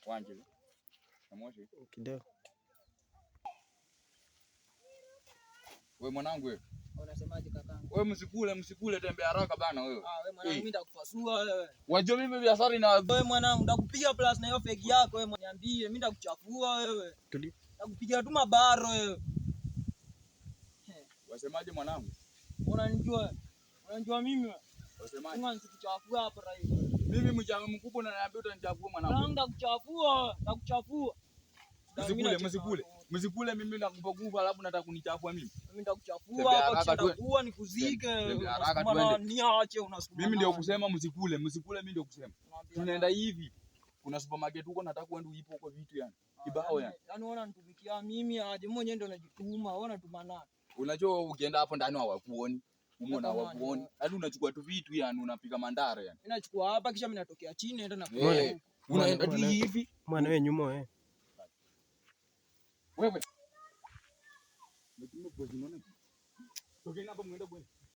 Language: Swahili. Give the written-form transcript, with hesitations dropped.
Wanje. Namwache. Kidogo. Wewe mwanangu wewe. Unasemaje kakangu? Wewe msikule tembea haraka bana wewe. Wewe mwanangu mimi nitakupasua wewe. Wajua mimi biashara ina wewe mwanangu ndakupiga plus na hiyo fake yako wewe niambie mimi ndakuchafua wewe. Tuli. Ndakupiga tu mabaro wewe. Wasemaje mwanangu? Unanijua? Unanijua mimi wewe? Wasemaje? Mimi nisikuchafua hapa rais. Mimi mjama mkubwa na niambia utanichafua mwanangu. Mwanangu ndakuchafua, ndakuchafua. Msikule mimi nakupa nguvu alafu nataka kunichafua mimi. Mimi ndakuchafua hapa chitakuwa nikuzike. Haraka niache unasukuma. Mimi ndio kusema msikule mimi ndio kusema. Tunaenda hivi. Kuna supermarket huko nataka uende uipo huko vitu yani. Kibao yani. Yaani unaona nitumikia mimi aje mwenyewe ndio najituma, unaona tumana. Unajua ukienda hapo ndani hawakuoni. Umeona hawakuoni. Hadi unachukua tu vitu yani unapiga mandara yani. Mimi nachukua hapa kisha mimi natokea chini naenda na unaenda tu hivi. Mwana wewe nyuma wewe. Wewe. Ndio kwa zinaona. Tokeni hapo muende bwana.